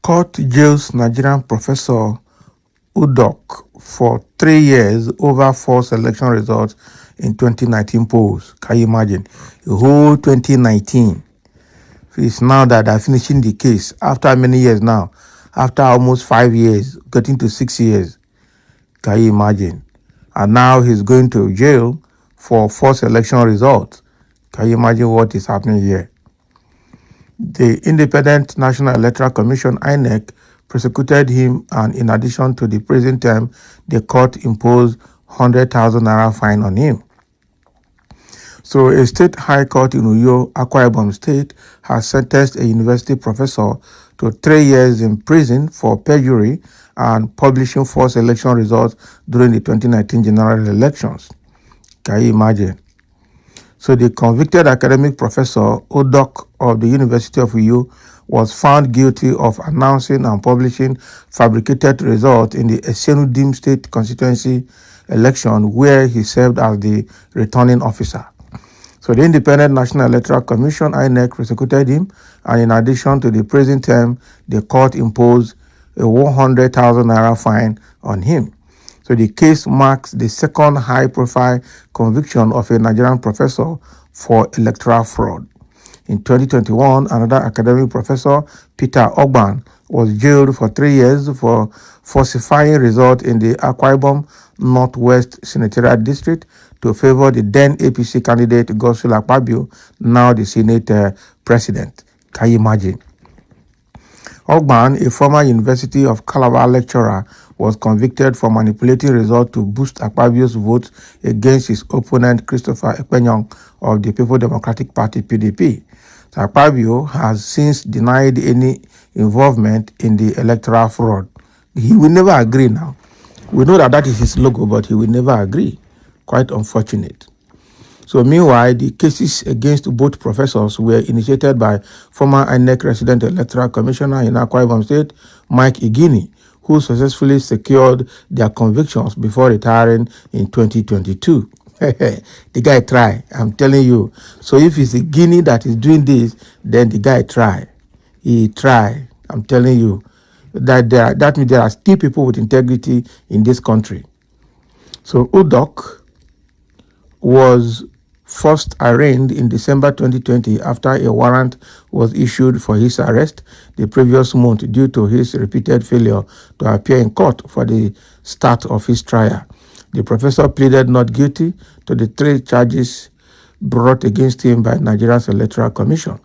Court jails Nigerian professor Uduk for 3 years over false election results in 2019 polls. Can you imagine? The whole 2019. It's now that they're finishing the case after many years now, after almost 5 years, getting to 6 years. Can you imagine? And now he's going to jail for false election results. Can you imagine what is happening here? The Independent National Electoral Commission, INEC, prosecuted him, and in addition to the prison term, the court imposed 100,000 naira fine on him. So a state high court in Uyo, Akwa Ibom State, has sentenced a university professor to 3 years in prison for perjury and publishing false election results during the 2019 general elections. Can you imagine? So the convicted academic professor, Uduk of the University of Uyo, was found guilty of announcing and publishing fabricated results in the Esenudim State constituency election, where he served as the returning officer. So the Independent National Electoral Commission, INEC, prosecuted him, and in addition to the prison term, the court imposed a 100,000 naira fine on him. So the case marks the second high-profile conviction of a Nigerian professor for electoral fraud. In 2021, another academic professor, Peter Ogban, was jailed for 3 years for falsifying results in the Akwa Ibom Northwest Senatorial District to favor the then APC candidate Godswill Akpabio, now the Senate president. Can you imagine? Ogban, a former University of Calabar lecturer, was convicted for manipulating results to boost Akpabio's votes against his opponent Christopher Ekpenyong of the People Democratic Party (PDP). So Akpabio has since denied any involvement in the electoral fraud. He will never agree now. We know that is his logo, but he will never agree. Quite unfortunate. So meanwhile, the cases against both professors were initiated by former INEC resident electoral commissioner in Akwa Ibom State, Mike Igini, who successfully secured their convictions before retiring in 2022. The guy try, I'm telling you. So if it's Igini that is doing this, then the guy try. He try, I'm telling you. That means there are still people with integrity in this country. So Uduk was first arraigned in December 2020 after a warrant was issued for his arrest the previous month due to his repeated failure to appear in court for the start of his trial. The professor pleaded not guilty to the 3 charges brought against him by Nigeria's Electoral Commission.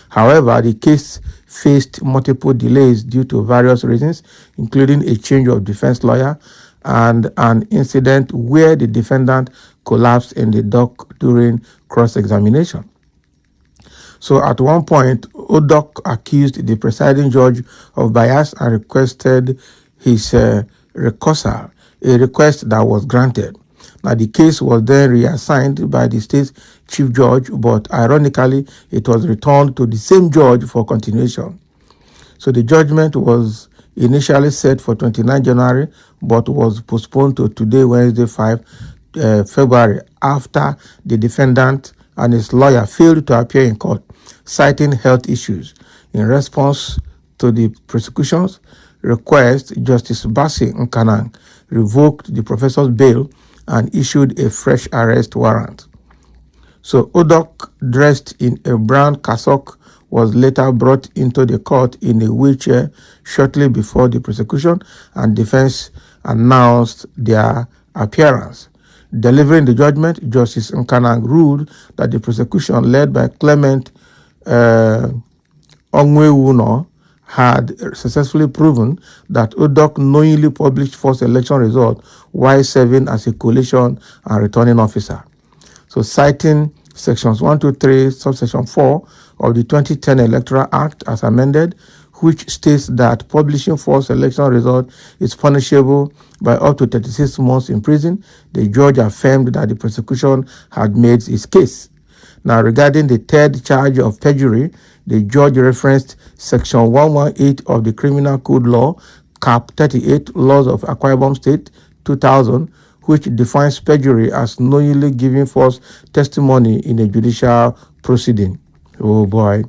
However, the case faced multiple delays due to various reasons, including a change of defense lawyer and an incident where the defendant collapsed in the dock during cross-examination. So at one point, Uduk accused the presiding judge of bias and requested his recursal, a request that was granted. Now, the case was then reassigned by the state's chief judge, but ironically, it was returned to the same judge for continuation. So the judgment was initially set for 29 January, but was postponed to today, Wednesday, 5 February, after the defendant and his lawyer failed to appear in court, citing health issues. In response to the prosecution's request, Justice Basi Nkanang revoked the professor's bail and issued a fresh arrest warrant. So Uduk, dressed in a brown cassock, was later brought into the court in a wheelchair shortly before the prosecution and defense announced their appearance. Delivering the judgment, Justice Nkanang ruled that the prosecution, led by Clement Onwewuno, had successfully proven that Uduk knowingly published false election results while serving as a collation and returning officer. So citing sections 123, subsection 4 of the 2010 Electoral Act as amended, which states that publishing false election results is punishable by up to 36 months in prison, the judge affirmed that the prosecution had made its case. Now, regarding the third charge of perjury, the judge referenced section 118 of the Criminal Code Law, Cap 38, Laws of Akwa Ibom State, 2000, which defines perjury as knowingly giving false testimony in a judicial proceeding. Oh boy.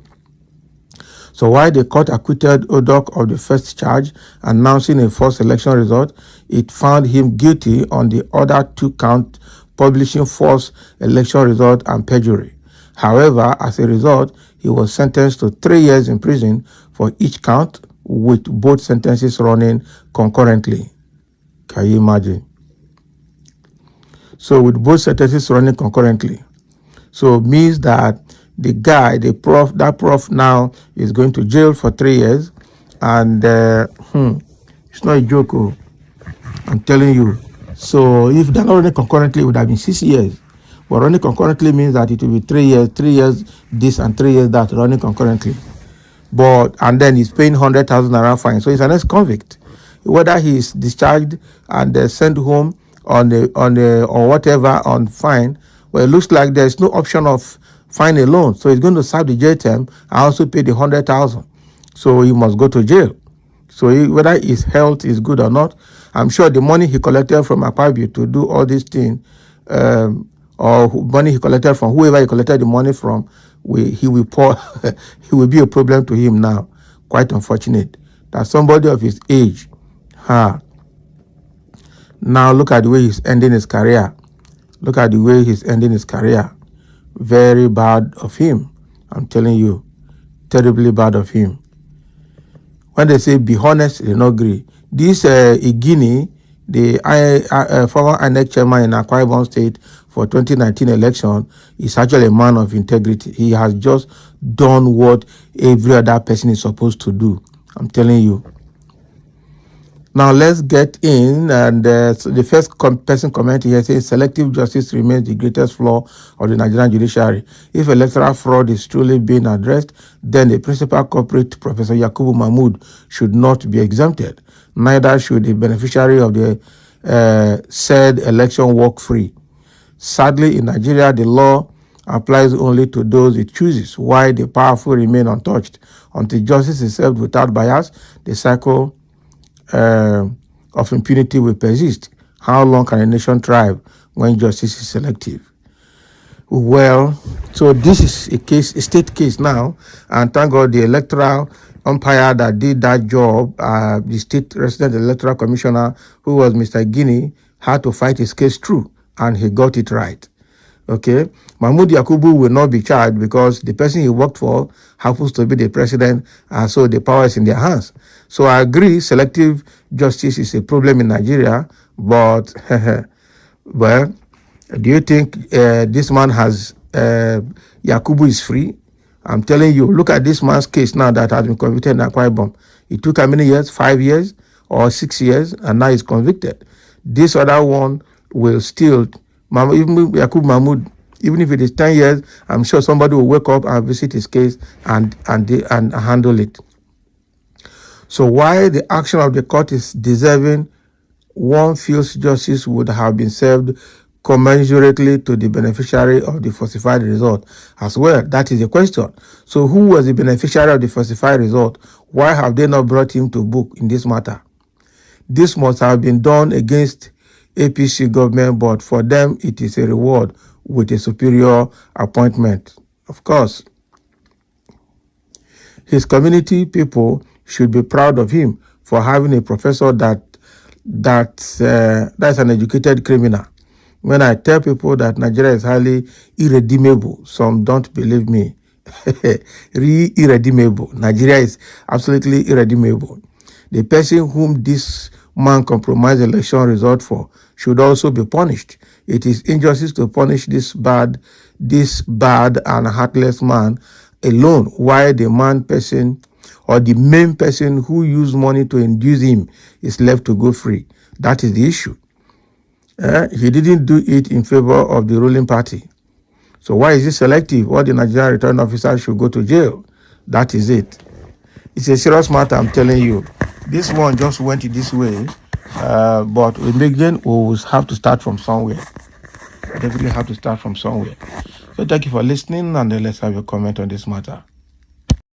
So while the court acquitted Uduk of the first charge, announcing a false election result, it found him guilty on the other 2 counts, publishing false election result and perjury. However, as a result, he was sentenced to 3 years in prison for each count, with both sentences running concurrently. Can you imagine? So with both sentences running concurrently. So it means that the guy, that prof now is going to jail for 3 years. And it's not a joke, I'm telling you. So if they're not running concurrently, it would have been 6 years. But running concurrently means that it will be 3 years, 3 years this and 3 years that, running concurrently. And then he's paying 100,000 naira fine. So he's an ex-convict. Whether he's discharged and sent home or whatever on fine, well, it looks like there's no option of fine alone. So he's going to serve the jail term and also pay the 100,000. So he must go to jail. So whether his health is good or not, I'm sure the money he collected from Akpabio to do all these things, or money he collected from whoever he collected the money from, he will he will be a problem to him now. Quite unfortunate that somebody of his age, now look at the way he's ending his career. Look at the way he's ending his career. Very bad of him. I'm telling you, terribly bad of him. When they say be honest, they don't agree. This Igini, the former INEC chairman in Akwa Ibom State for 2019 election, is actually a man of integrity. He has just done what every other person is supposed to do. I'm telling you. Now let's get in, and so the first person commenting here says selective justice remains the greatest flaw of the Nigerian judiciary. If electoral fraud is truly being addressed, then the principal culprit, Professor Yakubu Mahmood, should not be exempted. Neither should the beneficiary of the said election walk free. Sadly, in Nigeria, the law applies only to those it chooses, while the powerful remain untouched. Until justice is served without bias, the cycle of impunity will persist. How long can a nation thrive when justice is selective? Well, so this is a state case now, and thank God the electoral umpire that did that job, the state resident electoral commissioner, who was Mr. Guinea, had to fight his case through, and he got it right. Okay, Mahmoud Yakubu will not be charged because the person he worked for happens to be the president, and so the power is in their hands. So I agree, selective justice is a problem in Nigeria, but well, do you think this man has Yakubu is free? I'm telling you, look at this man's case now that has been convicted in Akwa Ibom. It took how many years? 5 years or 6 years, and now he's convicted. This other one will still. Even Yakubu Mahmoud, even if it is 10 years, I'm sure somebody will wake up and visit his case and handle it. So while the action of the court is deserving, one feels justice would have been served commensurately to the beneficiary of the falsified result as well. That is the question. So who was the beneficiary of the falsified result? Why have they not brought him to book in this matter? This must have been done against APC government, but for them it is a reward with a superior appointment. Of course, his community people should be proud of him for having a professor that's an educated criminal. When I tell people that Nigeria is highly irredeemable, some don't believe me. Irredeemable. Nigeria is absolutely irredeemable. The person whom this man compromised election result for should also be punished. It is injustice to punish this bad and heartless man alone, while the main person who used money to induce him is left to go free. That is the issue. He didn't do it in favor of the ruling party. So why is it selective? All the Nigerian return officers should go to jail. That is it. It's a serious matter, I'm telling you. This one just went this way, but again, we will have to start from somewhere. Definitely have to start from somewhere. So thank you for listening, and let's have a comment on this matter.